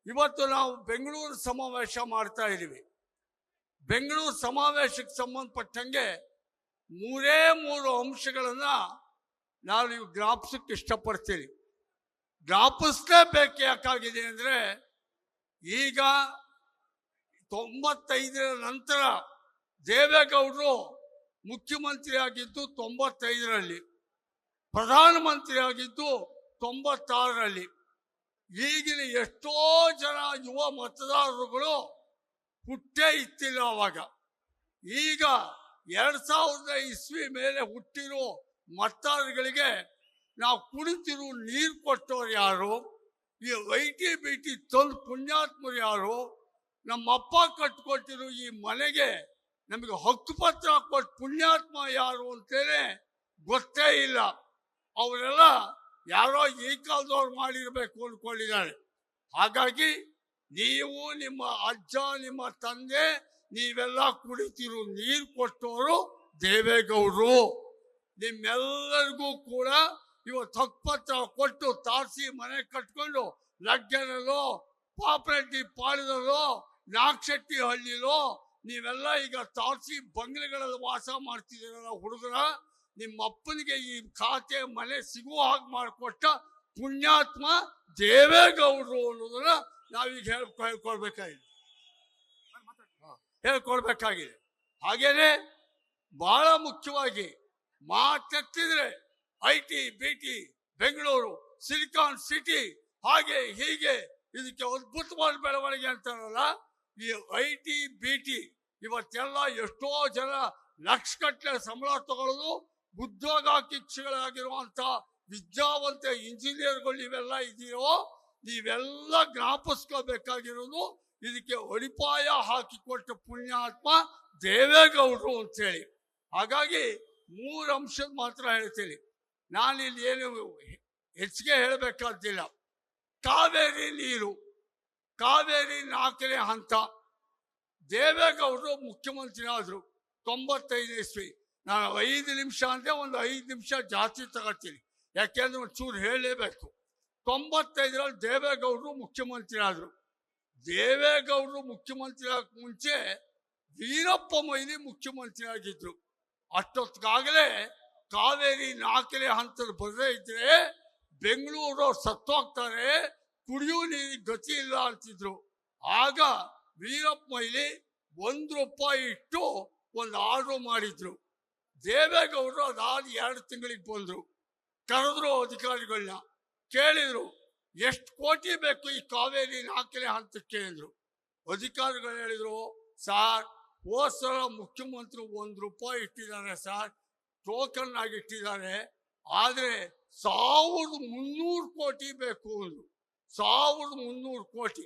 ಇವತ್ತು ನಾವು ಬೆಂಗಳೂರು ಸಮಾವೇಶ ಮಾಡ್ತಾ ಇದ್ದೀವಿ. ಬೆಂಗಳೂರು ಸಮಾವೇಶಕ್ಕೆ ಸಂಬಂಧಪಟ್ಟಂಗೆ 3 ಅಂಶಗಳನ್ನ ನಾವು ಜ್ಞಾಪಿಸಕ್ಕೆ ಇಷ್ಟಪಡ್ತೀವಿ. ಜ್ಞಾಪಿಸಲೇಬೇಕು. ಯಾಕಾಗಿದೆ ಅಂದ್ರೆ ಈಗ 95 ನಂತರ ದೇವೇಗೌಡರು ಮುಖ್ಯಮಂತ್ರಿ ಆಗಿದ್ದು 95ರಲ್ಲಿ, ಪ್ರಧಾನಮಂತ್ರಿ ಆಗಿದ್ದು 96ರಲ್ಲಿ. ಈಗಿನ ಎಷ್ಟೋ ಜನ ಯುವ ಮತದಾರರುಗಳು ಹುಟ್ಟೇ ಇತ್ತಿಲ್ಲ ಅವಾಗ. ಈಗ 2000 ಇಸ್ವಿ ಮೇಲೆ ಹುಟ್ಟಿರೋ ಮತದಾರಗಳಿಗೆ ನಾವು ಕುಡಿತಿರು ನೀರು ಕೊಟ್ಟವ್ರು ಯಾರು? ಈ ಐಟಿ ಬಿಟಿ ತಂದು ಪುಣ್ಯಾತ್ಮರು ಯಾರು? ನಮ್ಮಪ್ಪ ಕಟ್ಕೊಟ್ಟಿರೋ ಈ ಮನೆಗೆ ನಮಗೆ ಹಕ್ಕುಪತ್ರ ಕೊಟ್ಟು ಪುಣ್ಯಾತ್ಮ ಯಾರು ಅಂತೇನೆ ಗೊತ್ತೇ ಇಲ್ಲ. ಅವರೆಲ್ಲ ಯಾರೋ ಈ ಕಾಲದವ್ರು ಮಾಡಿರ್ಬೇಕು ಅಂದ್ಕೊಂಡಿದ್ದಾರೆ. ಹಾಗಾಗಿ ನೀವು, ನಿಮ್ಮ ಅಜ್ಜ, ನಿಮ್ಮ ತಂದೆ, ನೀವೆಲ್ಲ ಕುಡಿತಿರೋ ನೀರು ಕೊಟ್ಟವರು ದೇವೇಗೌಡರು. ನಿಮ್ಮೆಲ್ಲರಿಗೂ ಕೂಡ ಇವತ್ತು ಹಕ್ಕುಪತ್ರ ಕೊಟ್ಟು ತಾರಸಿ ಮನೆ ಕಟ್ಕೊಂಡು ಲಗ್ಗೆನಲ್ಲೋ, ಪಾಪರೆಡ್ಡಿ ಪಾಳ್ಯದಲ್ಲೋ, ನಾಗಶೆಟ್ಟಿ ಹಳ್ಳಿಲೋ ನೀವೆಲ್ಲ ಈಗ ತಾರಸಿ ಬಂಗ್ಲೆಗಳಲ್ಲಿ ವಾಸ ಮಾಡ್ತಿದ್ದೀರಲ್ಲ ಹುಡುಗರ, ನಿಮ್ಮ ಅಪ್ಪನಿಗೆ ಈ ಖಾತೆ ಮನೆ ಸಿಗುವ ಹಾಗೆ ಮಾಡಿಕೊಟ್ಟ ಪುಣ್ಯಾತ್ಮ ದೇವೇಗೌಡರು ಅನ್ನೋದನ್ನ ನಾವೀಗ ಹೇಳ್ಕೊಳ್ಬೇಕಾಗಿದೆ. ಹಾಗೇನೆ ಬಹಳ ಮುಖ್ಯವಾಗಿ ಮಾತೆತ್ತಿದ್ರೆ IT BT Bengaluru silicon city ಹಾಗೆ ಹೀಗೆ ಇದಕ್ಕೆ ಅದ್ಭುತವಾದ ಬೆಳವಣಿಗೆ ಅಂತಾರಲ್ಲ. ಈ ಐಟಿ ಬಿಟಿ ಇವತ್ತೆಲ್ಲ ಎಷ್ಟೋ ಜನ ಲಕ್ಷಗಟ್ಟಲೆ ಸಂಬಳ ತಗೊಳ್ಳೋದು, ಉದ್ಯೋಗಾಕಾಂಕ್ಷಿಗಳಾಗಿರುವಂತ ವಿದ್ಯಾವಂತ ಇಂಜಿನಿಯರ್ಗಳು ನೀವೆಲ್ಲ ಇದ್ದೀರೋ, ನೀವೆಲ್ಲ ಜ್ಞಾಪಿಸ್ಕೋಬೇಕಾಗಿರೋದು ಇದಕ್ಕೆ ಅಡಿಪಾಯ ಹಾಕಿಕೊಟ್ಟ ಪುಣ್ಯಾತ್ಮ ದೇವೇಗೌಡರು ಅಂತೇಳಿ. ಹಾಗಾಗಿ 3 ಅಂಶದ ಮಾತ್ರ ಹೇಳ್ತೀನಿ. ನಾನಿಲ್ಲಿ ಏನು ಹೆಚ್ಚಿಗೆ ಹೇಳಬೇಕಾದಿಲ್ಲ. ಕಾವೇರಿ ನೀರು, ಕಾವೇರಿ 4ನೇ ಹಂತ. ದೇವೇಗೌಡರು ಮುಖ್ಯಮಂತ್ರಿ ಆದ್ರು 95 ಇಸ್ವಿ. ನಾನು 5 ನಿಮಿಷ ಅಂದ್ರೆ ಒಂದು 5 ನಿಮಿಷ ಜಾಸ್ತಿ ತಗೋತೀನಿ, ಯಾಕೆಂದ್ರೆ ಒಂಚೂರು ಹೇಳಲೇಬೇಕು. 95ರಲ್ಲಿ ದೇವೇಗೌಡರು ಮುಖ್ಯಮಂತ್ರಿ ಆದ್ರು. ದೇವೇಗೌಡರು ಮುಖ್ಯಮಂತ್ರಿ ಆಗಕ್ಕೆ ಮುಂಚೆ ವೀರಪ್ಪ ಮೊಯ್ಲಿ ಮುಖ್ಯಮಂತ್ರಿ ಆಗಿದ್ರು. ಅಷ್ಟೊತ್ತಿಗಾಗಲೇ ಕಾವೇರಿ 4ನೇ ಹಂತದ ಬರದೇ ಇದ್ರೆ ಬೆಂಗಳೂರು ಸತ್ತೋಗ್ತಾರೆ, ಕುಡಿಯೋ ನೀರಿಗೆ ಗತಿ ಇಲ್ಲ ಅಂತಿದ್ರು. ಆಗ ವೀರಪ್ಪ ಮೊಯ್ಲಿ ₹1 ಇಟ್ಟು ಒಂದು ಆರ್ಡರ್ ಮಾಡಿದ್ರು. ದೇವೇಗೌಡರು ಅದಾದ 2 ತಿಂಗಳಿಗೆ ಬಂದ್ರು, ಕರೆದ್ರು ಅಧಿಕಾರಿಗಳನ್ನ, ಕೇಳಿದ್ರು ಎಷ್ಟು ಕೋಟಿ ಬೇಕು ಈ ಕಾವೇರಿ 4ನೇ ಹಂತಕ್ಕೆ ಅಂದ್ರು. ಅಧಿಕಾರಿಗಳು ಹೇಳಿದ್ರು, ಸಾರ್ ಹೋದ್ಸಲ ಮುಖ್ಯಮಂತ್ರಿ ₹1 ಇಟ್ಟಿದ್ದಾರೆ ಸಾರ್, ಟೋಕನ್ ಆಗಿ ಇಟ್ಟಿದ್ದಾರೆ, ಆದ್ರೆ 1300 ಕೋಟಿ ಬೇಕು ಅಂದ್ರು. 1300 ಕೋಟಿ.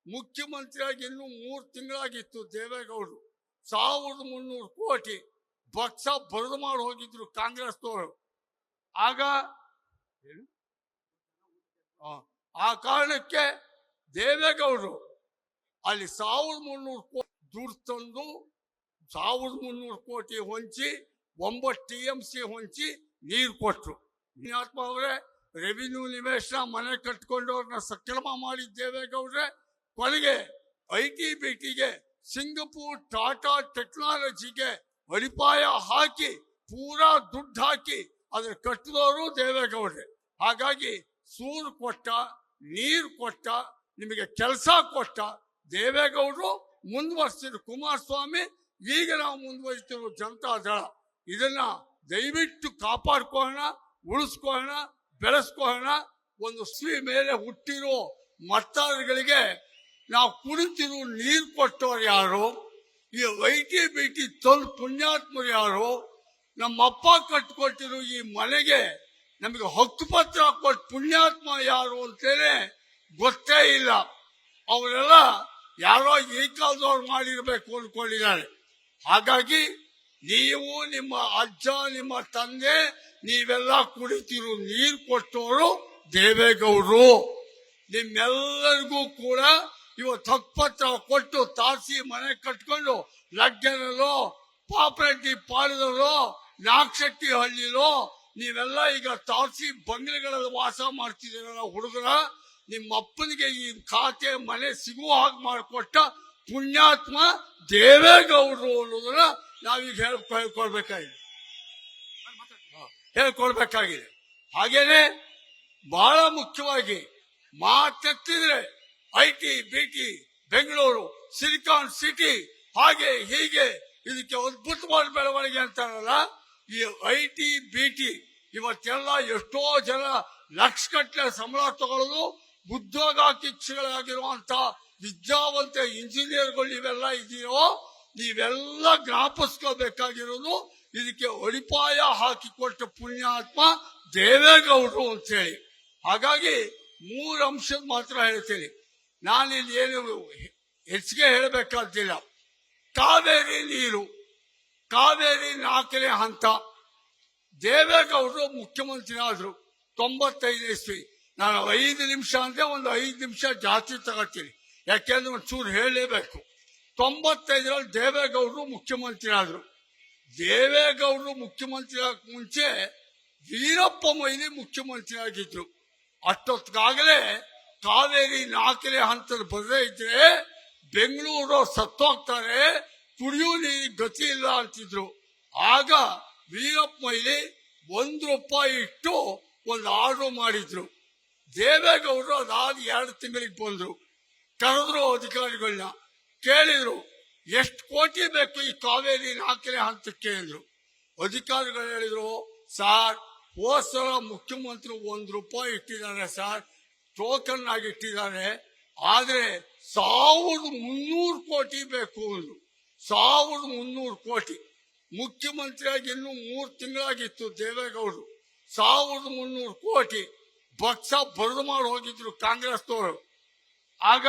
ಮುಖ್ಯಮಂತ್ರಿಯಾಗಿ ಇನ್ನೂ 3 ತಿಂಗಳಾಗಿತ್ತು ದೇವೇಗೌಡರು. 1300 ಕೋಟಿ ಬಕ್ಸ ಬರೆದು ಮಾಡಿ ಹೋಗಿದ್ರು ಕಾಂಗ್ರೆಸ್ನವರು. ಆಗ ಆ ಕಾರಣಕ್ಕೆ ದೇವೇಗೌಡರು ಅಲ್ಲಿ 1300 ಕೋಟಿ ದುಡ್ಡು ತಂದು 1300 ಕೋಟಿ ಹೊಂಚಿ 9 TMC ಹೊಂಚಿ ನೀರು ಕೊಟ್ರು. ಪುಣ್ಯಾತ್ಮ ಅವರೇ, ರೆವಿನ್ಯೂ ನಿವೇಶನ ಮನೆ ಕಟ್ಕೊಂಡವ್ರನ್ನ ಸಕ್ರಮ ಮಾಡಿ ದೇವೇಗೌಡ್ರೆ, ಕೊನೆಗೆ ಐಟಿ ಬಿಟಿಗೆ ಸಿಂಗಪೂರ್ ಟಾಟಾ ಟೆಕ್ನಾಲಜಿಗೆ ಅಡಿಪಾಯ ಹಾಕಿ ಪೂರಾ ದುಡ್ಡು ಹಾಕಿ ಅದ್ರ ಕಟ್ಟಿದವರು ದೇವೇಗೌಡ್ರೆ. ಹಾಗಾಗಿ ಸೂರು ಕೊಟ್ಟ, ನೀರು ಕೊಟ್ಟ, ನಿಮಗೆ ಕೆಲಸ ಕೊಟ್ಟ ದೇವೇಗೌಡರು. ಮುಂದುವರಿಸಿದ್ರು ಕುಮಾರಸ್ವಾಮಿ, ಈಗ ನಾವು ಮುಂದುವರಿಸ್ತಿರೋ ಜನತಾ ದಳ. ಇದನ್ನ ದಯವಿಟ್ಟು ಕಾಪಾಡ್ಕೊಳ್ಳೋಣ, ಉಳಿಸ್ಕೊಳ್ಳೋಣ, ಬೆಳೆಸ್ಕೊಳ್ಳೋಣ. ಒಂದು ಸ್ವಿ ಮೇಲೆ ಹುಟ್ಟಿರೋ ಮತದಾರಗಳಿಗೆ ನಾವು ಕುಡಿತಿರೋ ನೀರು ಕೊಟ್ಟವ್ರು ಯಾರು? ಈ ಐಟಿ ಬಿಟಿ ತಂದು ಪುಣ್ಯಾತ್ಮರು ಯಾರು? ನಮ್ಮಪ್ಪ ಕಟ್ಕೊಟ್ಟಿರೋ ಈ ಮನೆಗೆ ನಮಗೆ ಹಕ್ಕುಪತ್ರ ಕೊಟ್ಟು ಪುಣ್ಯಾತ್ಮ ಯಾರು ಅಂತೇನೆ ಗೊತ್ತೇ ಇಲ್ಲ. ಅವರೆಲ್ಲ ಯಾರೋ ಈ ಕಾಲದವ್ರು ಮಾಡಿರ್ಬೇಕು ಅಂದ್ಕೊಂಡಿದ್ದಾರೆ. ಹಾಗಾಗಿ ನೀವು, ನಿಮ್ಮ ಅಜ್ಜ, ನಿಮ್ಮ ತಂದೆ, ನೀವೆಲ್ಲ ಕುಡಿತಿರೋ ನೀರು ಕೊಟ್ಟವರು ದೇವೇಗೌಡರು. ನಿಮ್ಮೆಲ್ಲರಿಗೂ ಕೂಡ ಇವತ್ತು ಹಕ್ಕುಪತ್ರ ಕೊಟ್ಟು ತಾರಸಿ ಮನೆ ಕಟ್ಕೊಂಡು ಲಗ್ಗೆನಲ್ಲೋ, ಪಾಪರೆಡ್ಡಿ ಪಾಳ್ಯದಲ್ಲೋ, ನಾಗಶೆಟ್ಟಿ ಹಳ್ಳಿಲೋ ನೀವೆಲ್ಲ ಈಗ ತಾರಸಿ ಬಂಗ್ಲೆಗಳಲ್ಲಿ ವಾಸ ಮಾಡ್ತಿದ್ದೀರಲ್ಲ ಹುಡುಗರ, ನಿಮ್ಮ ಅಪ್ಪನಿಗೆ ಈ ಖಾತೆ ಮನೆ ಸಿಗುವ ಹಾಗೆ ಮಾಡಿಕೊಟ್ಟ ಪುಣ್ಯಾತ್ಮ ದೇವೇಗೌಡರು ಅನ್ನೋದನ್ನ ನಾವೀಗ ಹೇಳ್ಕೊಳ್ಬೇಕಾಗಿದೆ. ಹಾಗೇನೆ ಬಹಳ ಮುಖ್ಯವಾಗಿ ಮಾತೆತ್ತಿದ್ರೆ IT, BT, Bengaluru, silicon city, ಹಾಗೆ ಹೀಗೆ ಇದಕ್ಕೆ ಅದ್ಭುತವಾದ ಬೆಳವಣಿಗೆ ಅಂತಾರಲ್ಲ. ಈ IT, BT ಇವತ್ತೆಲ್ಲ ಎಷ್ಟೋ ಜನ ಲಕ್ಷಗಟ್ಟಲೆ ಸಂಬಳ ತಗೊಳ್ಳೋದು ಉದ್ಯೋಗಾಕಾಂಕ್ಷಿಗಳಾಗಿರುವಂತ ವಿದ್ಯಾವಂತ ಇಂಜಿನಿಯರ್ಗಳು ಇವೆಲ್ಲ ಇದೆಯೋ, ನೀವೆಲ್ಲ ಜ್ಞಾಪಿಸ್ಕೋಬೇಕಾಗಿರೋದು ಇದಕ್ಕೆ ಅಡಿಪಾಯ ಹಾಕಿಕೊಟ್ಟ ಪುಣ್ಯಾತ್ಮ ದೇವೇಗೌಡರು ಅಂತ ಹೇಳಿ. ಹಾಗಾಗಿ 3 ಅಂಶದ ಮಾತ್ರ ಹೇಳ್ತೀನಿ, ನಾನಿಲ್ಲಿ ಏನು ಹೆಚ್ಚಿಗೆ ಹೇಳಬೇಕಾದಿಲ್ಲ. ಕಾವೇರಿ ನೀರು, ಕಾವೇರಿ 4ನೇ ಹಂತ. ದೇವೇಗೌಡರು ಮುಖ್ಯಮಂತ್ರಿ ಆದ್ರು 95 ಇಸ್ವಿ. ನಾನು 5 ನಿಮಿಷ ಅಂದ್ರೆ ಒಂದು 5 ನಿಮಿಷ ಜಾಸ್ತಿ ತಗೋತೀನಿ, ಯಾಕೆಂದ್ರೆ ಒಂಚೂರು ಹೇಳಲೇಬೇಕು. 95ರಲ್ಲಿ ದೇವೇಗೌಡರು ಮುಖ್ಯಮಂತ್ರಿ ಆದ್ರು. ದೇವೇಗೌಡರು ಮುಖ್ಯಮಂತ್ರಿ ಆಗಕ್ಕೆ ಮುಂಚೆ ವೀರಪ್ಪ ಮೊಯ್ಲಿ ಮುಖ್ಯಮಂತ್ರಿ ಆಗಿದ್ರು. ಅಷ್ಟೊತ್ತಿಗಾಗಲೇ ಕಾವೇರಿ 4ನೇ ಹಂತದ ಬರದೇ ಇದ್ರೆ ಬೆಂಗಳೂರು ಸತ್ತೋಗ್ತಾರೆ, ಕುಡಿಯುವ ನೀರಿಗೆ ಗತಿ ಇಲ್ಲ ಅಂತಿದ್ರು. ಆಗ ವೀರಪ್ಪ ಮೊಯ್ಲಿ ₹1 ಇಟ್ಟು ಒಂದು ಆರ್ಡರ್ ಮಾಡಿದ್ರು. ದೇವೇಗೌಡರು ಅದಾದ 2 ತಿಂಗಳಿಗೆ ಬಂದ್ರು, ಕರೆದ್ರು ಅಧಿಕಾರಿಗಳನ್ನ, ಕೇಳಿದ್ರು ಎಷ್ಟು ಕೋಟಿ ಬೇಕು ಈ ಕಾವೇರಿ 4ನೇ ಹಂತಕ್ಕೆ ಅಂದ್ರು. ಅಧಿಕಾರಿಗಳು ಹೇಳಿದ್ರು, ಸಾರ್ ಹೋದ್ಸಲ ಮುಖ್ಯಮಂತ್ರಿ ₹1 ಇಟ್ಟಿದ್ದಾರೆ ಸರ್, ಟೋಕನ್ ಆಗಿ ಇಟ್ಟಿದ್ದಾರೆ, ಆದ್ರೆ 1300 ಕೋಟಿ ಬೇಕು ಅಂದ್ರು. 1300 ಕೋಟಿ. ಮುಖ್ಯಮಂತ್ರಿಯಾಗಿ ಇನ್ನೂ 3 ತಿಂಗಳಾಗಿತ್ತು ದೇವೇಗೌಡರು. 1300 ಕೋಟಿ ಬಕ್ಸ ಬರೆದು ಮಾಡಿ ಹೋಗಿದ್ರು ಕಾಂಗ್ರೆಸ್ನವರು. ಆಗ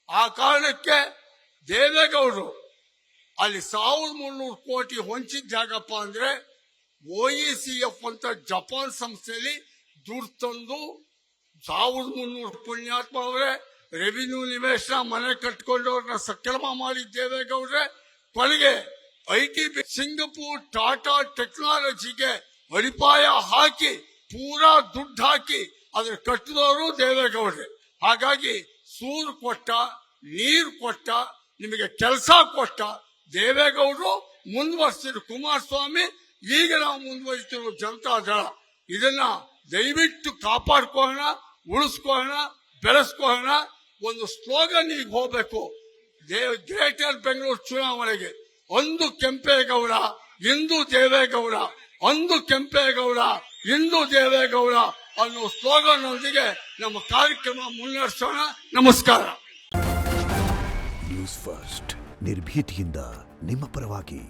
ಆ ಕಾರಣಕ್ಕೆ ದೇವೇಗೌಡರು ಅಲ್ಲಿ 1300 ಕೋಟಿ ಹೊಂಚಿದ್ದಾಗಪ್ಪ ಅಂದ್ರೆ OECF ಅಂತ ಜಪಾನ್ ಸಂಸ್ಥೆಯಲ್ಲಿ ದುಡ್ಡು ತಂದು 1300 ಪುಣ್ಯಾತ್ಮ ಅವರೇ ರೆವಿನ್ಯೂ ನಿವೇಶನ ಮನೆ ಕಟ್ಕೊಂಡವ್ರನ್ನ ಸಕ್ರಮ ಮಾಡಿ ದೇವೇಗೌಡ್ರೆ. ಕೊನೆಗೆ IT, ಸಿಂಗಪೂರ್, ಟಾಟಾ ಟೆಕ್ನಾಲಜಿಗೆ ಅಡಿಪಾಯ ಹಾಕಿ ಪೂರಾ ದುಡ್ಡು ಹಾಕಿ ಅದ್ರ ಕಟ್ಟಿದವರು ದೇವೇಗೌಡ್ರೆ. ಹಾಗಾಗಿ ಸೂರು ಕೊಟ್ಟ, ನೀರು ಕೊಟ್ಟ, ನಿಮಗೆ ಕೆಲಸ ಕೊಟ್ಟ ದೇವೇಗೌಡರು ಮುಂದುವರಿಸಿದ್ರು. ಕುಮಾರಸ್ವಾಮಿ, ಈಗ ನಾವು ಮುಂದುವರಿಸಿರುವ ಜನತಾದಳ. ಇದನ್ನ ದಯವಿಟ್ಟು ಕಾಪಾಡ್ಕೊಳ್ಳೋಣ, ಉಳಿಸ್ಕೊಳ್ಳೋಣ, ಬೆಳೆಸ್ಕೊಳ್ಳೋಣ. ಒಂದು ಸ್ಲೋಗನ್ ಈಗ ಹೋಗ್ಬೇಕು. ಗ್ರೇಟರ್ ಬೆಂಗಳೂರು ಚುನಾವಣೆಗೆ ಒಂದು ಕೆಂಪೇಗೌಡ ಇಂದು ದೇವೇಗೌಡ, ಒಂದು ಕೆಂಪೇಗೌಡ ಇಂದು ದೇವೇಗೌಡ ಅನ್ನೋ ಸ್ಲೋಗನ್ ಒಂದಿಗೆ ನಮ್ಮ ಕಾರ್ಯಕ್ರಮ ಮುನ್ನಡೆಸೋಣ. ನಮಸ್ಕಾರ. ನ್ಯೂಸ್ ಫಸ್ಟ್, ನಿರ್ಭೀತಿಯಿಂದ ನಿಮ್ಮ ಪರವಾಗಿ.